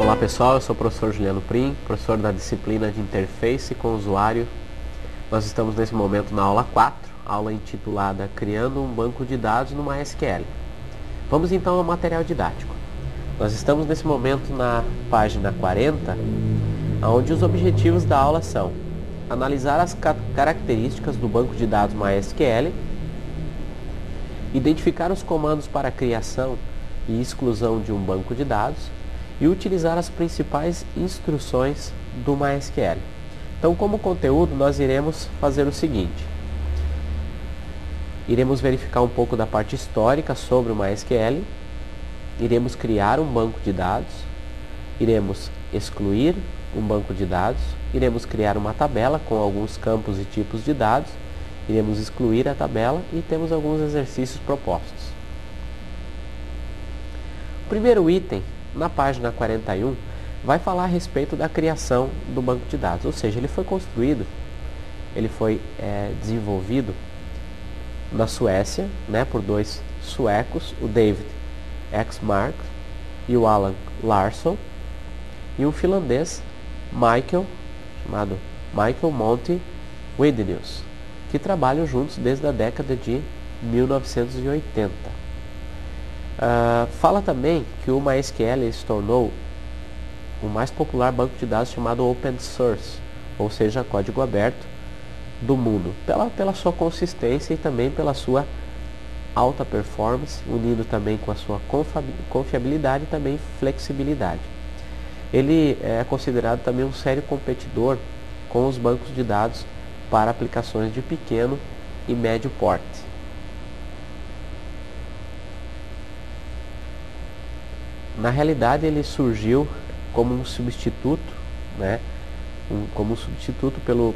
Olá pessoal, eu sou o professor Juliano Prim, professor da disciplina de Interface com o Usuário. Nós estamos nesse momento na aula 4, aula intitulada Criando um Banco de Dados no MySQL. Vamos então ao material didático. Nós estamos nesse momento na página 40, onde os objetivos da aula são analisar as características do banco de dados MySQL, identificar os comandos para a criação e exclusão de um banco de dados e utilizar as principais instruções do MySQL. Então, como conteúdo, nós iremos fazer o seguinte. Iremos verificar um pouco da parte histórica sobre o MySQL, iremos criar um banco de dados, iremos excluir um banco de dados, iremos criar uma tabela com alguns campos e tipos de dados, iremos excluir a tabela e temos alguns exercícios propostos. O primeiro item, na página 41, vai falar a respeito da criação do banco de dados, ou seja, ele foi construído, ele foi desenvolvido na Suécia, por dois suecos, o David Exmark e o Alan Larsson, e um finlandês, chamado Michael Monty Widenius, que trabalham juntos desde a década de 1980. Fala também que o MySQL se tornou o mais popular banco de dados chamado Open Source, ou seja, código aberto do mundo, pela sua consistência e também pela sua alta performance, unido também com a sua confiabilidade e também flexibilidade. Ele é considerado também um sério competidor com os bancos de dados para aplicações de pequeno e médio porte. Na realidade, ele surgiu como um substituto,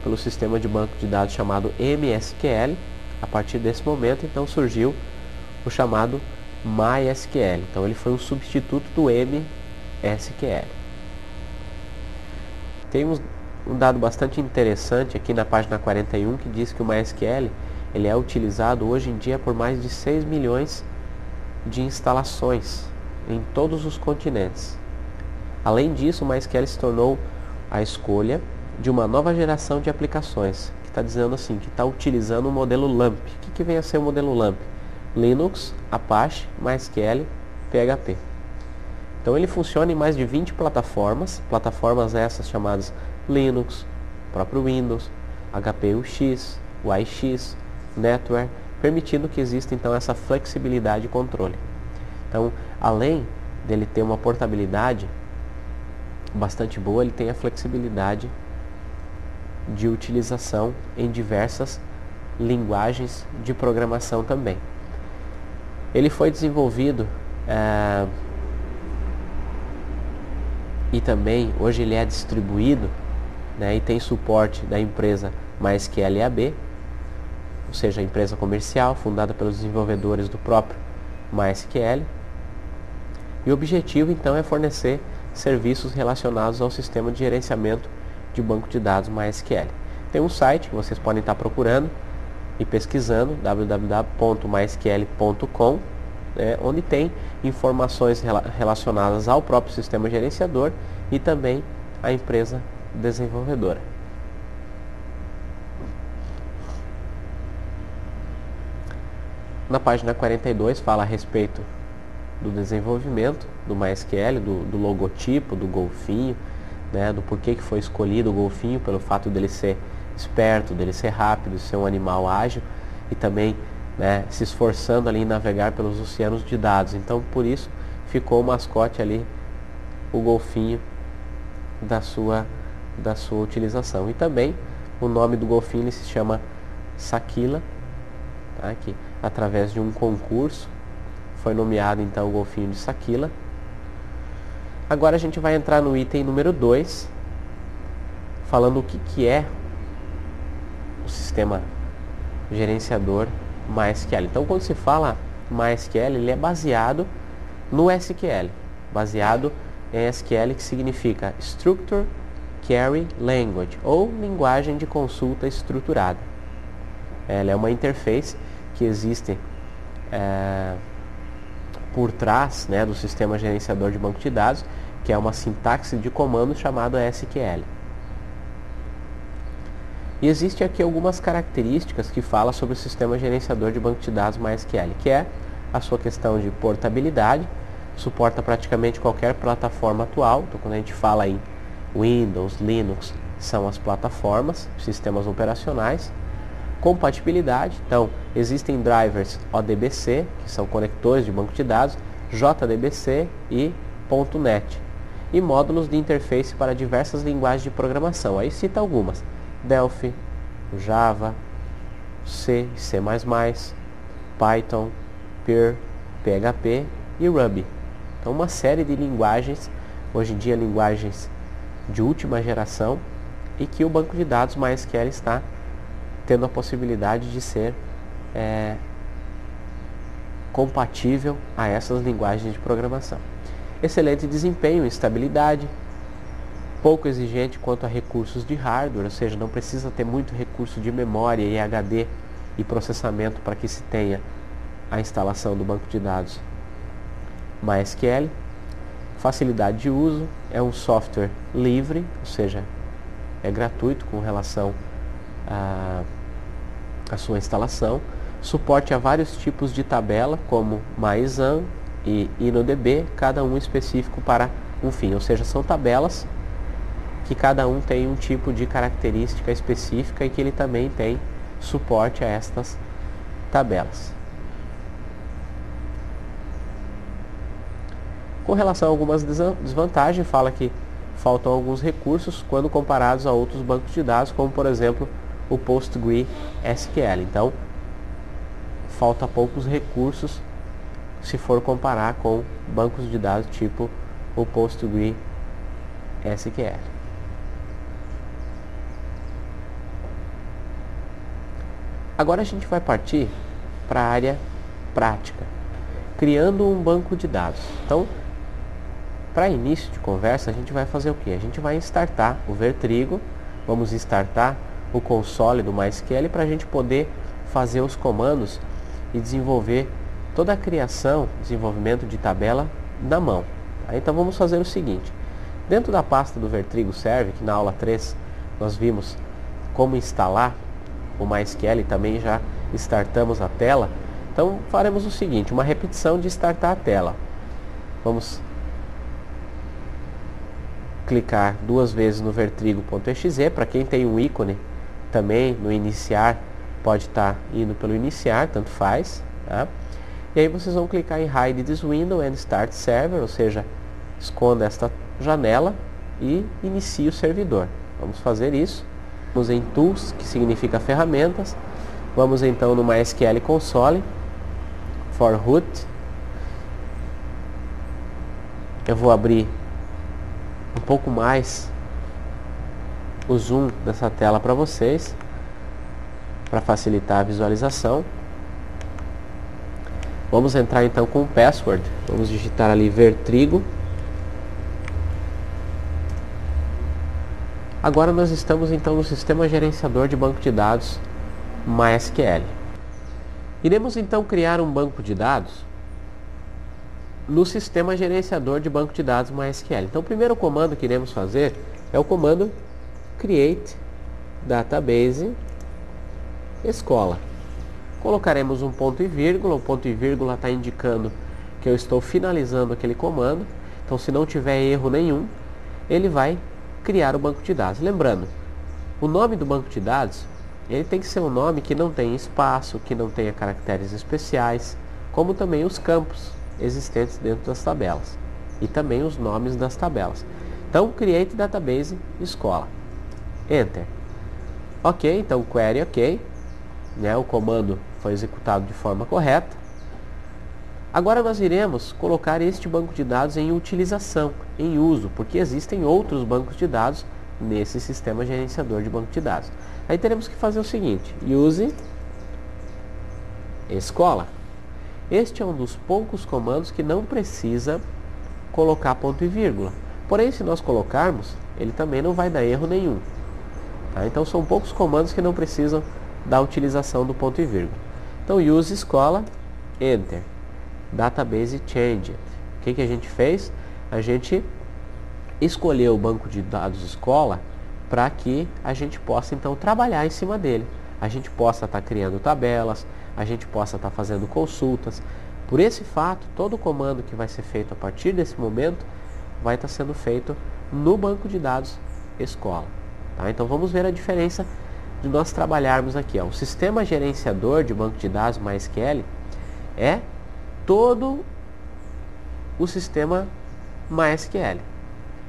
pelo sistema de banco de dados chamado MSQL. A partir desse momento, então, surgiu o chamado MySQL. Então, ele foi um substituto do MSQL. Tem um dado bastante interessante aqui na página 41 que diz que o MySQL ele é utilizado hoje em dia por mais de 6 milhões de instalações em todos os continentes. Além disso, o MySQL se tornou a escolha de uma nova geração de aplicações, que está dizendo assim, que está utilizando o modelo LAMP. O que vem a ser o modelo LAMP? Linux, Apache, MySQL, PHP. Então ele funciona em mais de 20 plataformas essas chamadas Linux, próprio Windows, HP-UX, UIX, NetWare, permitindo que exista então essa flexibilidade e controle. Então, além dele ter uma portabilidade bastante boa, ele tem a flexibilidade de utilização em diversas linguagens de programação também. Ele foi desenvolvido e também hoje ele é distribuído, e tem suporte da empresa MySQL AB, ou seja, a empresa comercial fundada pelos desenvolvedores do próprio MySQL. E o objetivo então é fornecer serviços relacionados ao sistema de gerenciamento de banco de dados MySQL. Tem um site que vocês podem estar procurando e pesquisando, www.mysql.com, onde tem informações relacionadas ao próprio sistema gerenciador e também à empresa desenvolvedora. Na página 42 fala a respeito do desenvolvimento do MySQL, do logotipo, do golfinho, do porquê que foi escolhido o golfinho, pelo fato dele ser esperto, dele ser rápido, ser um animal ágil e também se esforçando ali em navegar pelos oceanos de dados. Então, por isso, ficou o mascote ali, o golfinho da sua utilização. E também, o nome do golfinho ele se chama Sakila, que através de um concurso foi nomeado então o golfinho de Sakila. Agora a gente vai entrar no item número 2, falando o que é o sistema gerenciador MySQL. Então, quando se fala MySQL, ele é baseado no SQL, baseado em SQL, que significa Structure Query Language, ou linguagem de consulta estruturada. Ela é uma interface que existe por trás do sistema gerenciador de banco de dados, que é uma sintaxe de comando chamada SQL. E existe aqui algumas características que falam sobre o sistema gerenciador de banco de dados MySQL, que é a sua questão de portabilidade, suporta praticamente qualquer plataforma atual. Então, quando a gente fala em Windows, Linux, são as plataformas, sistemas operacionais. Compatibilidade, então existem drivers ODBC, que são conectores de banco de dados, JDBC e .NET. E módulos de interface para diversas linguagens de programação. Aí cita algumas: Delphi, Java, C, C++, Python, Perl, PHP e Ruby. Então uma série de linguagens, hoje em dia linguagens de última geração, e que o banco de dados MySQL está tendo a possibilidade de ser compatível a essas linguagens de programação. Excelente desempenho e estabilidade, pouco exigente quanto a recursos de hardware, ou seja, não precisa ter muito recurso de memória e HD e processamento para que se tenha a instalação do banco de dados MySQL. Facilidade de uso, é um software livre, ou seja, é gratuito com relação à sua instalação. Suporte a vários tipos de tabela, como MyExam e InnoDB, cada um específico para um fim, ou seja, são tabelas que cada um tem um tipo de característica específica e que ele também tem suporte a estas tabelas. Com relação a algumas desvantagens, fala que faltam alguns recursos quando comparados a outros bancos de dados, como por exemplo o PostgreSQL. Então, falta poucos recursos se for comparar com bancos de dados tipo o PostgreSQL. Agora a gente vai partir para a área prática, criando um banco de dados. Então, para início de conversa, a gente vai fazer o quê? A gente vai startar o Vertrigo, vamos startar o console do MySQL para a gente poder fazer os comandos e desenvolver toda a criação, desenvolvimento de tabela na mão. Então vamos fazer o seguinte: dentro da pasta do Vertrigo Server, que na aula 3 nós vimos como instalar o MySQL e também já startamos a tela, então faremos o seguinte, uma repetição de startar a tela. Vamos clicar duas vezes no vertrigo.exe, para quem tem um ícone também no iniciar, pode estar indo pelo iniciar, tanto faz, tá? E aí vocês vão clicar em Hide this window and Start Server, ou seja, esconda esta janela e inicie o servidor. Vamos fazer isso. Vamos em Tools, que significa ferramentas. Vamos então no MySQL Console, for root. Eu vou abrir um pouco mais o zoom dessa tela para vocês, para facilitar a visualização. Vamos entrar então com o password. Vamos digitar ali Vertrigo. Agora nós estamos então no sistema gerenciador de banco de dados MySQL. Iremos então criar um banco de dados no sistema gerenciador de banco de dados MySQL. Então o primeiro comando que iremos fazer é o comando create database escola. Colocaremos um ponto e vírgula, o ponto e vírgula está indicando que eu estou finalizando aquele comando. Então se não tiver erro nenhum, ele vai criar o banco de dados. Lembrando, o nome do banco de dados, ele tem que ser um nome que não tenha espaço, que não tenha caracteres especiais, como também os campos existentes dentro das tabelas e também os nomes das tabelas. Então, create database escola. Enter. Ok, então query ok, né, o comando foi executado de forma correta. Agora nós iremos colocar este banco de dados em utilização, em uso, porque existem outros bancos de dados nesse sistema gerenciador de banco de dados. Aí teremos que fazer o seguinte: use escola. Este é um dos poucos comandos que não precisa colocar ponto e vírgula. Porém, se nós colocarmos, ele também não vai dar erro nenhum. Tá? Então são poucos comandos que não precisam da utilização do ponto e vírgula. Então use escola, enter. Database changed. O que a gente fez? A gente escolher o banco de dados escola para que a gente possa então trabalhar em cima dele. A gente possa estar criando tabelas, a gente possa estar fazendo consultas. Por esse fato, todo o comando que vai ser feito a partir desse momento vai estar sendo feito no banco de dados escola. Tá? Então vamos ver a diferença de nós trabalharmos aqui. Ó. O sistema gerenciador de banco de dados MySQL é todo o sistema MySQL.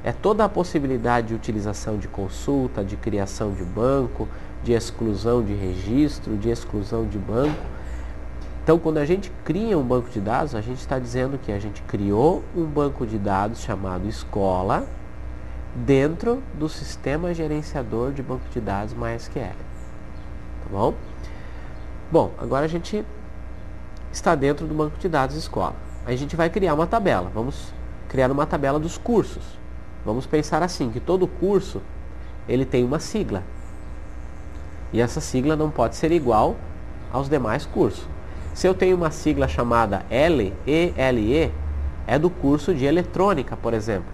É toda a possibilidade de utilização de consulta, de criação de banco, de exclusão de registro, de exclusão de banco. Então, quando a gente cria um banco de dados, a gente está dizendo que a gente criou um banco de dados chamado escola dentro do sistema gerenciador de banco de dados MySQL. Tá bom? Bom, agora a gente está dentro do banco de dados escola. Aí a gente vai criar uma tabela. Vamos criar uma tabela dos cursos. Vamos pensar assim, que todo curso ele tem uma sigla. E essa sigla não pode ser igual aos demais cursos. Se eu tenho uma sigla chamada LELE, é do curso de eletrônica, por exemplo.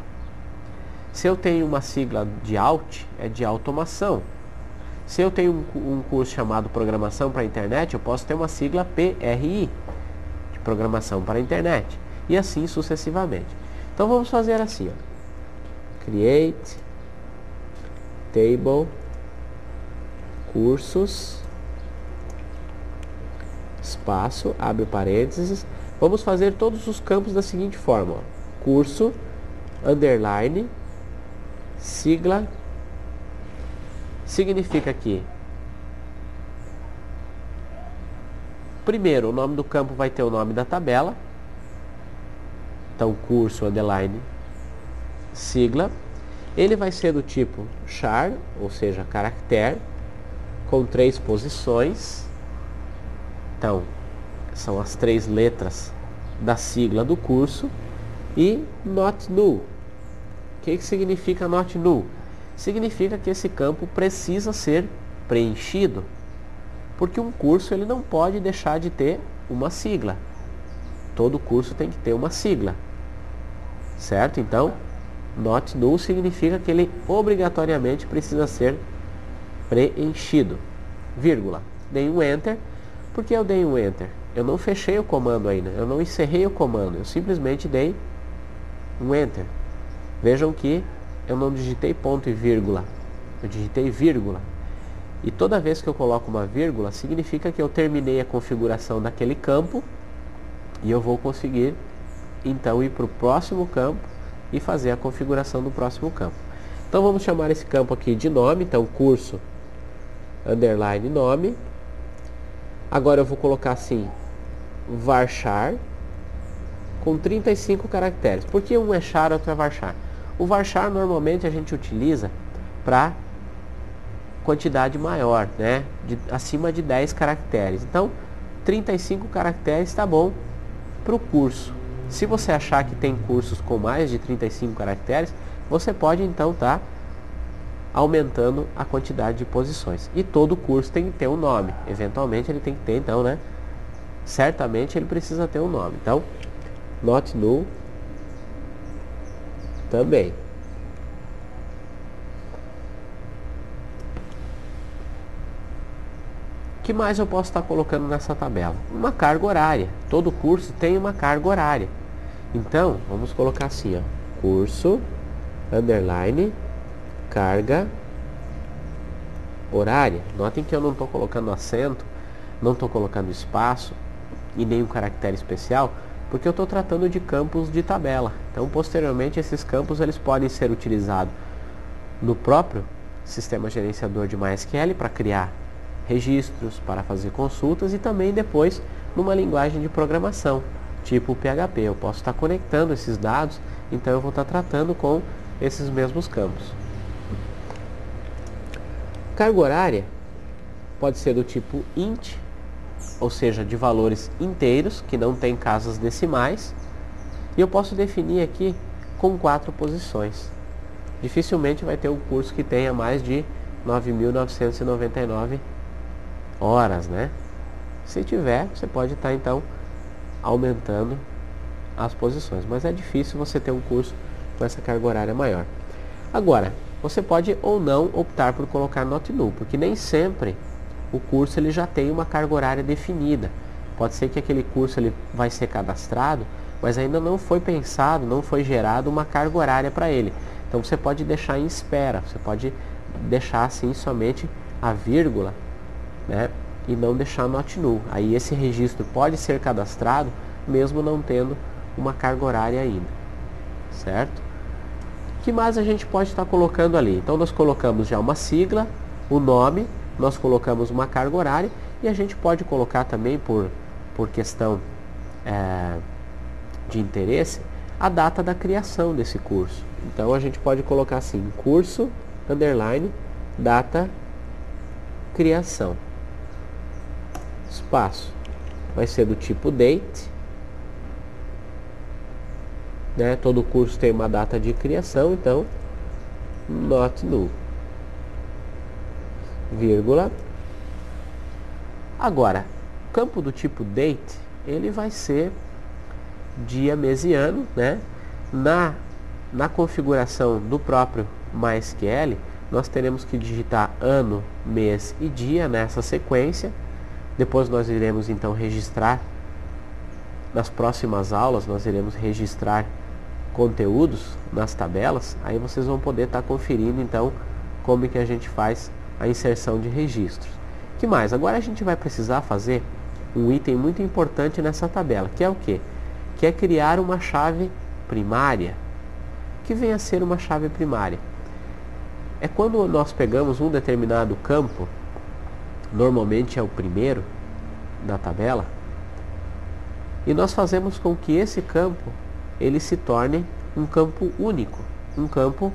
Se eu tenho uma sigla de AUT, é de automação. Se eu tenho um curso chamado Programação para a Internet, eu posso ter uma sigla PRI, de Programação para a Internet. E assim sucessivamente. Então vamos fazer assim, ó. Create Table Cursos, espaço, abre parênteses. Vamos fazer todos os campos da seguinte forma, ó. Curso, underline, sigla, significa que primeiro o nome do campo vai ter o nome da tabela. Então curso, underline, sigla. Ele vai ser do tipo char, ou seja, caractere, com 3 posições. Então, são as 3 letras da sigla do curso. E not null. O que significa not null? Significa que esse campo precisa ser preenchido, porque um curso ele não pode deixar de ter uma sigla. Todo curso tem que ter uma sigla, certo? Então, not null significa que ele obrigatoriamente precisa ser preenchido. Vírgula. Dei um enter. Por que eu dei um enter? Eu não fechei o comando ainda, eu não encerrei o comando, eu simplesmente dei um enter. Vejam que eu não digitei ponto e vírgula, eu digitei vírgula. E toda vez que eu coloco uma vírgula, significa que eu terminei a configuração daquele campo e eu vou conseguir então ir para o próximo campo e fazer a configuração do próximo campo. Então vamos chamar esse campo aqui de nome, então curso underline nome. Agora eu vou colocar assim, varchar, com 35 caracteres. Por que um é char e outro é varchar? O varchar normalmente a gente utiliza para quantidade maior, né? Acima de 10 caracteres. Então, 35 caracteres está bom para o curso. Se você achar que tem cursos com mais de 35 caracteres, você pode então estar aumentando a quantidade de posições. E todo curso tem que ter um nome. Eventualmente ele tem que ter, então, né? Certamente ele precisa ter um nome. Então, not null também. O que mais eu posso estar colocando nessa tabela? Uma carga horária. Todo curso tem uma carga horária. Então, vamos colocar assim, ó. Curso, underline, carga horária. Notem que eu não estou colocando acento, não estou colocando espaço e nem um caractere especial, porque eu estou tratando de campos de tabela. Então, posteriormente, esses campos eles podem ser utilizados no próprio sistema gerenciador de MySQL para criar registros, para fazer consultas e também depois numa linguagem de programação, tipo PHP. Eu posso estar conectando esses dados, então eu vou estar tratando com esses mesmos campos. Carga horária pode ser do tipo int, ou seja, de valores inteiros, que não tem casas decimais, e eu posso definir aqui com 4 posições. Dificilmente vai ter um curso que tenha mais de 9.999 horas, né? Se tiver, você pode estar então aumentando as posições, mas é difícil você ter um curso com essa carga horária maior. Agora, você pode ou não optar por colocar not null, porque nem sempre o curso ele já tem uma carga horária definida. Pode ser que aquele curso ele vai ser cadastrado, mas ainda não foi pensado, não foi gerado uma carga horária para ele. Então você pode deixar em espera, você pode deixar assim somente a vírgula, né, e não deixar not null. Aí esse registro pode ser cadastrado mesmo não tendo uma carga horária ainda, certo? O que mais a gente pode estar colocando ali? Então nós colocamos já uma sigla, o nome, nós colocamos uma carga horária e a gente pode colocar também por questão de interesse a data da criação desse curso. Então a gente pode colocar assim, curso, underline, data, criação, espaço, vai ser do tipo date, né? Todo curso tem uma data de criação, então not null, vírgula. Agora, campo do tipo date, ele vai ser dia, mês e ano, né? Na configuração do próprio MySQL, nós teremos que digitar ano, mês e dia nessa sequência. Depois nós iremos então registrar, nas próximas aulas nós iremos registrar conteúdos nas tabelas. Aí vocês vão poder estar conferindo então como que a gente faz a inserção de registros. Que mais? Agora a gente vai precisar fazer um item muito importante nessa tabela, que é o quê? Que é criar uma chave primária. O que vem a ser uma chave primária? É quando nós pegamos um determinado campo, normalmente é o primeiro da tabela, e nós fazemos com que esse campo ele se torne um campo único, um campo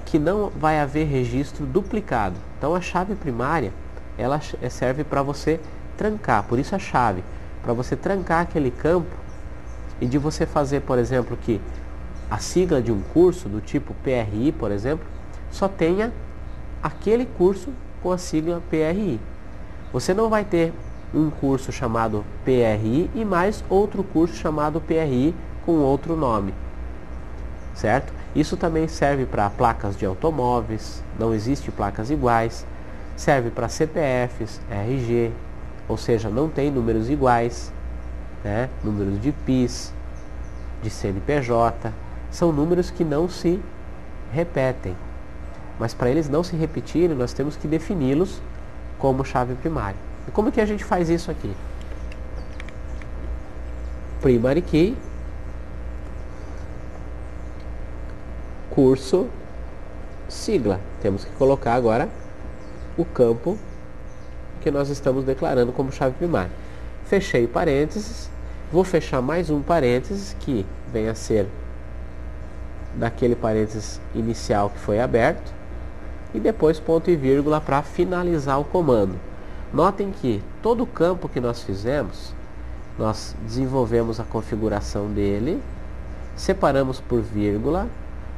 que não vai haver registro duplicado. Então a chave primária ela serve para você trancar, por isso a chave, para você trancar aquele campo e de você fazer, por exemplo, que a sigla de um curso do tipo PRI, por exemplo, só tenha aquele curso com a sigla PRI. Você não vai ter um curso chamado PRI e mais outro curso chamado PRI com outro nome, certo? Isso também serve para placas de automóveis, não existe placas iguais, serve para CPFs, RG, ou seja, não tem números iguais, né? Números de PIS, de CNPJ, são números que não se repetem, mas para eles não se repetirem, nós temos que defini-los como chave primária. E como que a gente faz isso aqui? Primary key, curso, sigla. Temos que colocar agora o campo que nós estamos declarando como chave primária. Fechei parênteses, vou fechar mais um parênteses que vem a ser daquele parênteses inicial que foi aberto e depois ponto e vírgula para finalizar o comando. Notem que todo campo que nós fizemos, nós desenvolvemos a configuração dele, separamos por vírgula,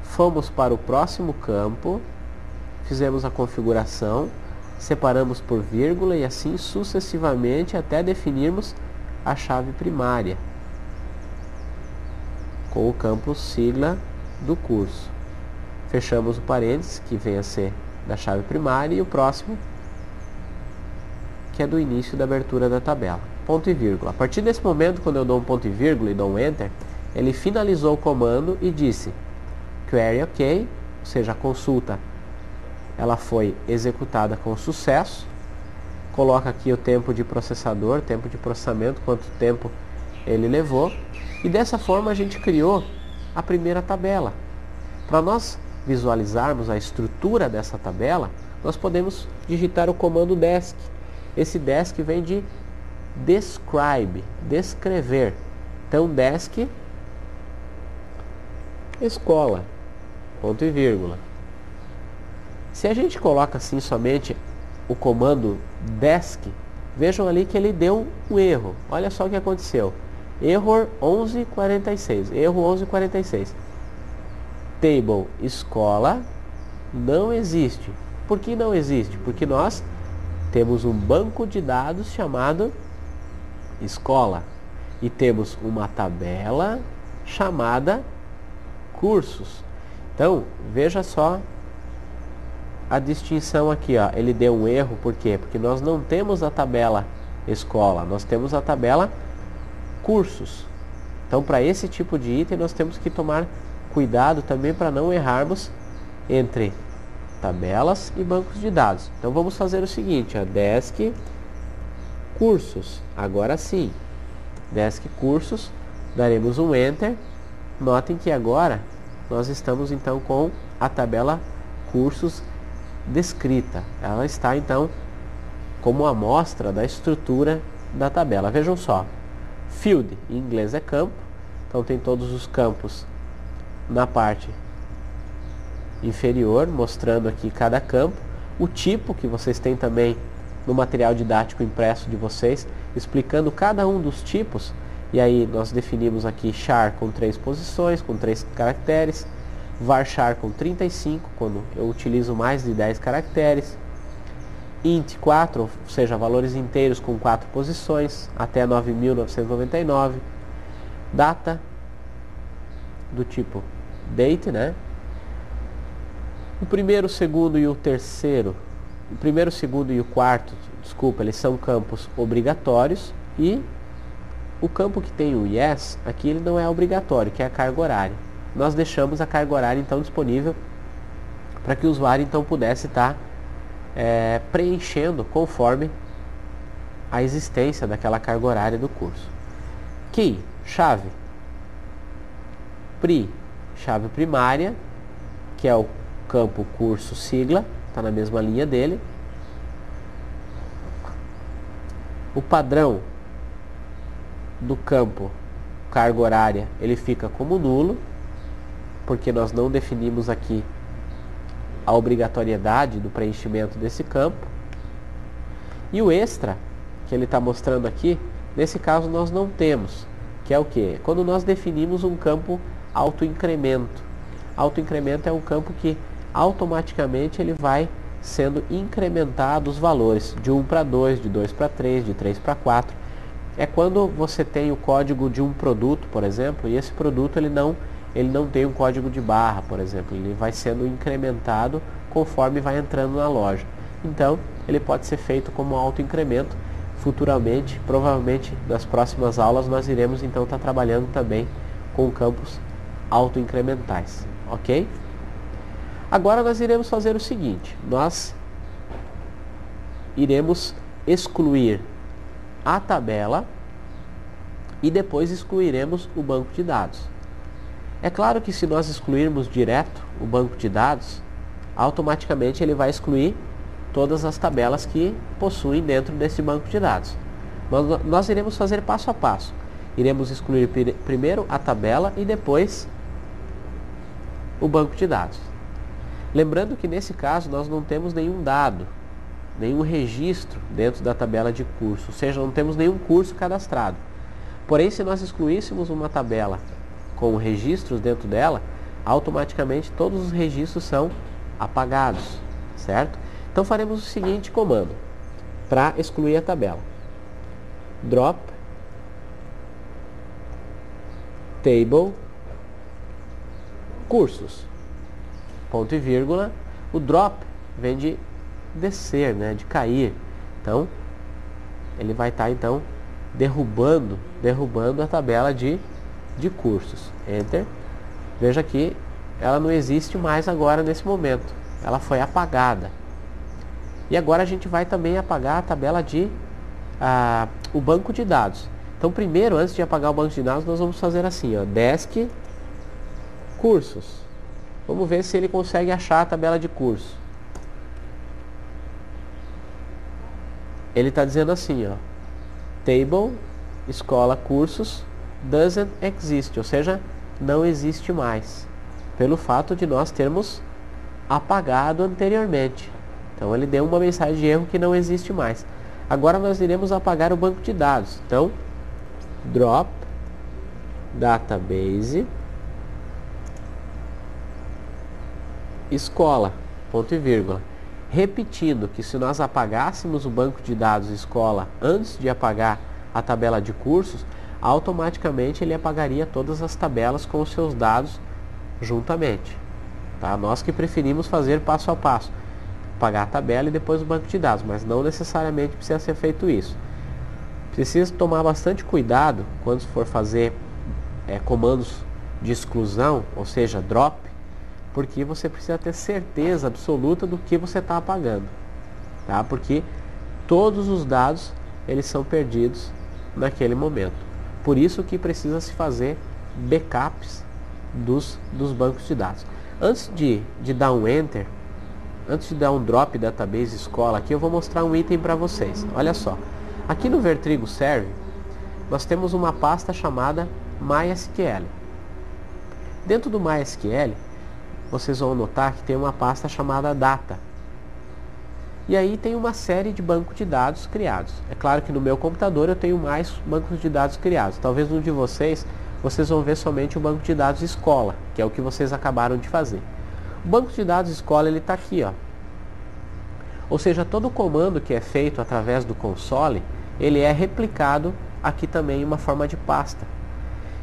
fomos para o próximo campo, fizemos a configuração, separamos por vírgula e assim sucessivamente até definirmos a chave primária com o campo sigla do curso. Fechamos o parênteses que vem a ser da chave primária e o próximo que é do início da abertura da tabela. Ponto e vírgula. A partir desse momento, quando eu dou um ponto e vírgula e dou um enter, ele finalizou o comando e disse query ok, ou seja, a consulta ela foi executada com sucesso. Coloca aqui o tempo de processador, tempo de processamento, quanto tempo ele levou. E dessa forma a gente criou a primeira tabela. Para nós visualizarmos a estrutura dessa tabela, nós podemos digitar o comando desc. Esse desc vem de describe, descrever. Então desc escola, ponto e vírgula. Se a gente coloca assim somente o comando desc, vejam ali que ele deu um erro. Olha só o que aconteceu. Error 1146. Erro 1146. Table escola não existe. Por que não existe? Porque nós temos um banco de dados chamado escola e temos uma tabela chamada cursos. Então, veja só a distinção aqui, ó. Ele deu um erro, por quê? Porque nós não temos a tabela escola, nós temos a tabela cursos. Então, para esse tipo de item, nós temos que tomar cuidado também para não errarmos entre tabelas e bancos de dados. Então, vamos fazer o seguinte, ó, desk cursos. Agora sim, desk cursos, daremos um Enter. Notem que agora nós estamos então com a tabela cursos descrita. Ela está então como amostra da estrutura da tabela. Vejam só, field em inglês é campo, então tem todos os campos na parte inferior, mostrando aqui cada campo, o tipo que vocês têm também no material didático impresso de vocês, explicando cada um dos tipos. E aí nós definimos aqui char com 3 posições, com 3 caracteres, varchar com 35, quando eu utilizo mais de 10 caracteres, int 4, ou seja, valores inteiros com 4 posições, até 9.999, data do tipo date, né? O primeiro, o segundo e o terceiro, o primeiro, o segundo e o quarto, desculpa, eles são campos obrigatórios, e o campo que tem o yes, aqui ele não é obrigatório, que é a carga horária. Nós deixamos a carga horária então disponível para que o usuário então pudesse estar preenchendo conforme a existência daquela carga horária do curso. Key, chave. Chave primária, que é o campo curso sigla, está na mesma linha dele. O padrão do campo carga horária, ele fica como nulo, porque nós não definimos aqui a obrigatoriedade do preenchimento desse campo. E o extra, que ele está mostrando aqui, nesse caso nós não temos, que é o que? Quando nós definimos um campo autoincremento. Autoincremento é um campo que automaticamente ele vai sendo incrementado os valores de 1 para 2, de 2 para 3, de 3 para 4. É quando você tem o código de um produto, por exemplo, e esse produto ele não tem um código de barra, por exemplo, ele vai sendo incrementado conforme vai entrando na loja. Então, ele pode ser feito como autoincremento. Futuramente, provavelmente nas próximas aulas, nós iremos então estar trabalhando também com campos autoincrementais, ok? Agora nós iremos fazer o seguinte, nós iremos excluir a tabela e depois excluiremos o banco de dados. É claro que se nós excluirmos direto o banco de dados, automaticamente ele vai excluir todas as tabelas que possuem dentro desse banco de dados. Mas nós iremos fazer passo a passo. Iremos excluir primeiro a tabela e depois o banco de dados. Lembrando que nesse caso nós não temos nenhum dado, nenhum registro dentro da tabela de curso, ou seja, não temos nenhum curso cadastrado. Porém, se nós excluíssemos uma tabela com registros dentro dela, automaticamente todos os registros são apagados, certo? Então faremos o seguinte comando para excluir a tabela: drop table cursos, ponto e vírgula. O drop vem de descer, né, de cair. Então ele vai estar então derrubando a tabela de cursos. Enter. Veja que ela não existe mais agora nesse momento, ela foi apagada. E agora a gente vai também apagar a tabela de o banco de dados. Então primeiro, antes de apagar o banco de dados, nós vamos fazer assim, ó, desk cursos. Vamos ver se ele consegue achar a tabela de curso. Ele está dizendo assim, ó, table escola cursos doesn't exist, ou seja, não existe mais, pelo fato de nós termos apagado anteriormente. Então ele deu uma mensagem de erro que não existe mais. Agora nós iremos apagar o banco de dados. Então, drop database escola, ponto e vírgula. Repetindo que se nós apagássemos o banco de dados escola antes de apagar a tabela de cursos, automaticamente ele apagaria todas as tabelas com os seus dados juntamente. tá? Nós que preferimos fazer passo a passo, pagar a tabela e depois o banco de dados, mas não necessariamente precisa ser feito isso. Precisa tomar bastante cuidado quando for fazer comandos de exclusão, ou seja, drop, porque você precisa ter certeza absoluta do que você está apagando, tá? Porque todos os dados eles são perdidos naquele momento. Por isso que precisa se fazer backups dos bancos de dados. Antes de dar um enter, antes de dar um drop database escola aqui, eu vou mostrar um item para vocês. Olha só, aqui no Vertrigo Serve, nós temos uma pasta chamada MySQL. Dentro do MySQL, vocês vão notar que tem uma pasta chamada Data. E aí tem uma série de bancos de dados criados. É claro que no meu computador eu tenho mais bancos de dados criados. Talvez no de vocês vão ver somente o banco de dados escola, que é o que vocês acabaram de fazer. O banco de dados escola ele está aqui, ó. Ou seja, todo comando que é feito através do console, ele é replicado aqui também em uma forma de pasta.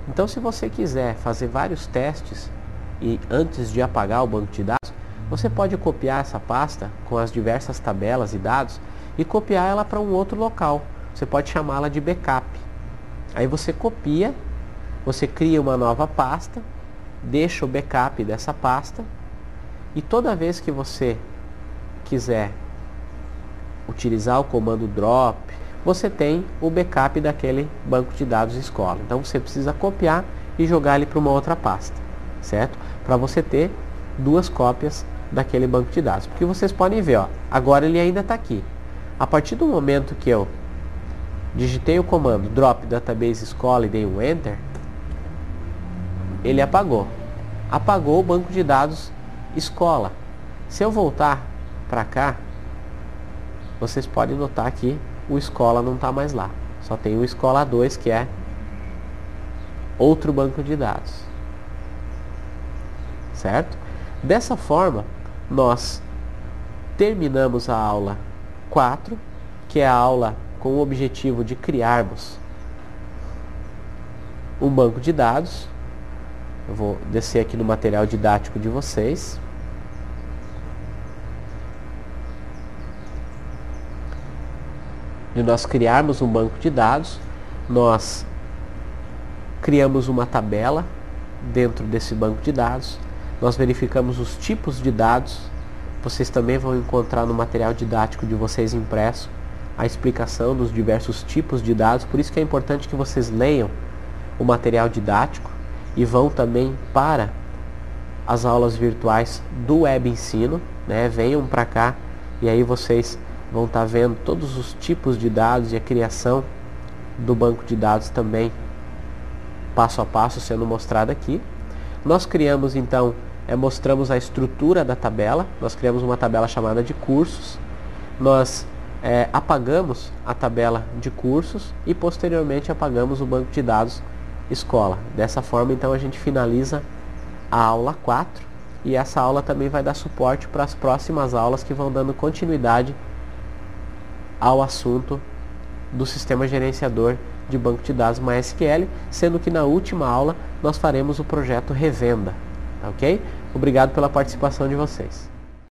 Então, se você quiser fazer vários testes e antes de apagar o banco de dados, você pode copiar essa pasta com as diversas tabelas e dados e copiar ela para um outro local. Você pode chamá-la de backup. Aí você copia, você cria uma nova pasta, deixa o backup dessa pasta e toda vez que você quiser utilizar o comando drop, você tem o backup daquele banco de dados escola. Então você precisa copiar e jogar ele para uma outra pasta, certo? Para você ter duas cópias daquele banco de dados. Porque vocês podem ver, ó, agora ele ainda está aqui. A partir do momento que eu digitei o comando drop database escola e dei um enter, ele apagou. Apagou o banco de dados escola. Se eu voltar para cá, vocês podem notar que o escola não está mais lá. Só tem o escola 2, que é outro banco de dados. Certo? Dessa forma, nós terminamos a aula 4, que é a aula com o objetivo de criarmos um banco de dados. Eu vou descer aqui no material didático de vocês. De nós criarmos um banco de dados, nós criamos uma tabela dentro desse banco de dados, nós verificamos os tipos de dados. Vocês também vão encontrar no material didático de vocês impresso a explicação dos diversos tipos de dados, por isso que é importante que vocês leiam o material didático e vão também para as aulas virtuais do Web Ensino, né? Venham para cá e aí vocês vão estar vendo todos os tipos de dados e a criação do banco de dados também passo a passo sendo mostrado aqui. Nós criamos então, mostramos a estrutura da tabela, nós criamos uma tabela chamada de cursos, nós apagamos a tabela de cursos e posteriormente apagamos o banco de dados escola. Dessa forma então a gente finaliza a aula 4 e essa aula também vai dar suporte para as próximas aulas que vão dando continuidade ao assunto do sistema gerenciador de banco de dados MySQL, sendo que na última aula nós faremos o projeto Revenda, tá ok? Obrigado pela participação de vocês.